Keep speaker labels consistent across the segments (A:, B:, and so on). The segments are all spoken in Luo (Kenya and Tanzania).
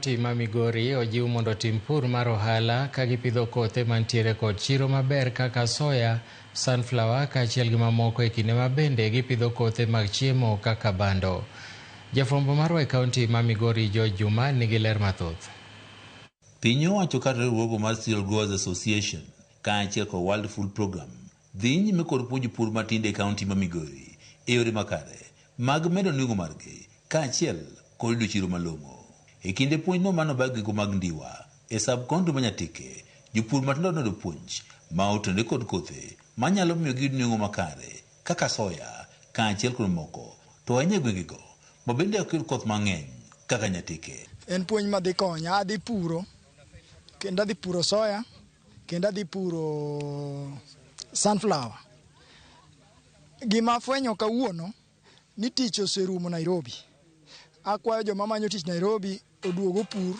A: kaunti ma Migori ojiw mondo tim pur mar ohala ka gipidho kothe mantiere kod chiro maber kaka soya, sunflower kaachiel gi mamoko e kinde ma bende gipidho kothe mag chiemo kaka bando. Jafwambo marwa e kaunti ma Migori George Juma nigi ler mathoth.
B: Piny owacho kata riwruogo mar Cereal Growers Association kaachiel kod World Food Program dhi nyime kod puonjo pur matinde e kaunti ma Migori e yore makare mag medo nweng'o margi kaachiel kod yudo chiro malong'o. E kinde puonjno manobag gigo mag Ndiwa e sub-county ma Nyatike, jopur matindo nodo puonj ma otenore kod kothe manyalo miyo giyud nweng'o makare kaka soya kaachiel kod moko to ahinya e gwengego ma bende ok yud koth mang'eny kaka Nyatike.
C: En puonj madhi konya, adhi puro kendo adhi puro soya kendo adhi puro sunflower. Gima afwenyo kawuono ni tich oserumo Nairobi. Akwayo joma manyo tich Nairobi oduogo pur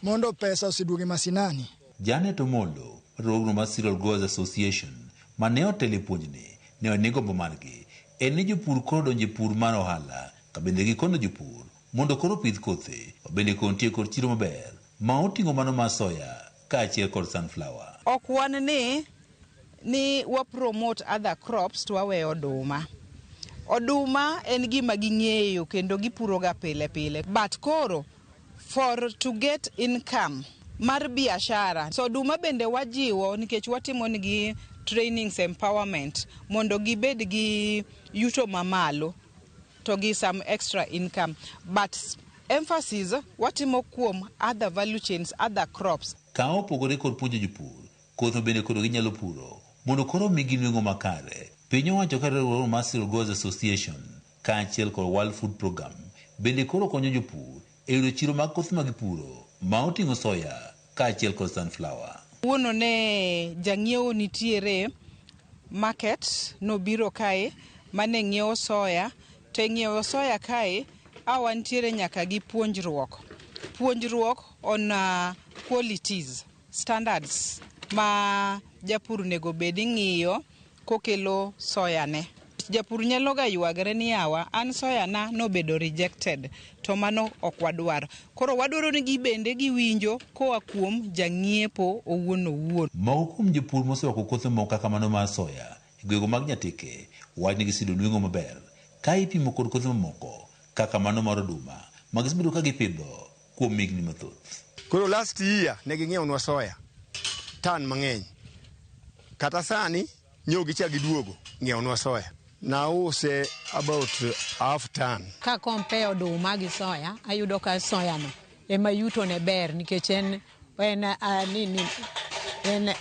C: mondo pesa oseduoge masinani.
B: Janet Omolo, riwruogno mar Cereal Growers Association, mane otelo puonjni ne onego gombo margi en ni jopur koro donjo e pur mar ohala ka bende gikono jopur mondo koro pidh kothe bende kontie kod chiro maber ma oting'o mano mar soya kaachiel kod sunflower.
D: Ok wan ni wa promote other crops to waweyo oduma. Oduma en gima ging'eyo kendo gipuro ga pile pile. But koro to get income mar biashara. So oduma bende wajiwo nikech watimo nigi trainings empowerment mondo gibed gi yuto mamalo to gi some extra income. But emphasis watimo kuom other value chains, other crops.
B: Ka opogore kod puonjo jopur, kothe bende koro ginyalo puro mondo koro migi nweng'o makare. Piny owacho kata riwruogno mar Cereal Growers Association kaachiel kod World Food Program bende koro konyo jopur e yudo chiro mag kothe magipuro ma oting'o soya kaachiel kod sunflower.
D: Wuono ne jang'iewo nitiere market nobiro kae mane ng'iewo soya to ng'iewo soya kae awantiere nyaka gi puonjruok on qualities, standards ma japur nego bedi ng'iyo kokelo soya ne. Japur nyalo ga ywagre ni yawa an soya na nobedo rejected to mano ok wadwar. Koro wadwaro ni gibende giwinjo koa kuom jang'iepo owuon.
B: Moko kuom jopur mosewako kothe moko kaka mano mar soya e gwenge mag Nyatike wach ni gisudo nweng'o maber ka ipimo kod kothe mamoko kaka mano mar oduma ma gisebedo ka gipidho kuom higni mathoth.
E: Koro last year ne ging'iewnwa soya tan mang'eny. Kata sani nyogi cha giduogo ng'iewnwa soya. Nause about half ton.
F: Ka compare oduma gi soya, ayudo ka soya no ema yuto ne ber nikech en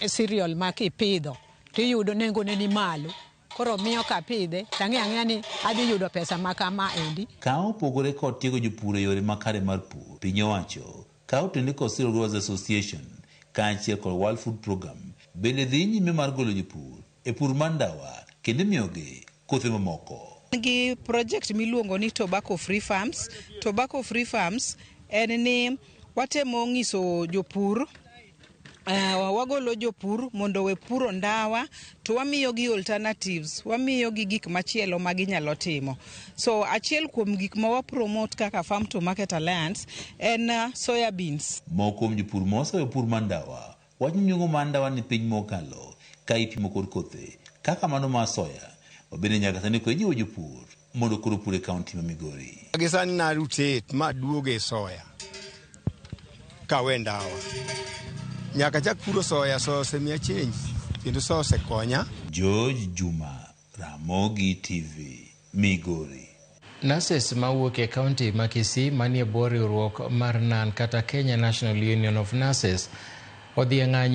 F: cereal ma kipidho tiyudo nengo ne ni malo. Koro miyo ka pidhe tang'e ni adhi yudo pesa ma kama endi.
B: Ka opogore kod tiego jopur e yore makare mar pur, piny owacho ka otenore kod Cereal Growers Association kaachiel kod World Food Program bende dhi nyime mar golo jopur e pur mar ndawa kendo miyogi kothe mamoko.
D: Gi project miluongo ni Tobacco Free Farms. Tobacco Free Farms en ni watemo ng'iso jopur wagolo jopur mondo we puro ndawa to wamiyo gi alternatives, wamiyo gi gik machielo ma ginyalo timo. So achiel kuom gik ma wa promote kaka Farm to Market Alliance en soya beans.
B: Moko kuom jopur moseweyo pur mar ndawa wacho ni nweng'o mar ndawa ni piny mokalo ka ipimo kod kothe kaka mano mar soya. Bende nyaka sani ko jiwo jopur mondo koro pur e kaunti ma Migori.
E: Gisani na rotate ma duoge soya ka we ndawa. Nyaka chak puro soya sose miya change kendo sose konya.
B: George Juma, Ramogi TV, Migori.
A: Nurses mawuok e kaunti ma Kisii manie bwo riwruok mar NAN kata Kenya National Union of Nurses odhi ng'anyo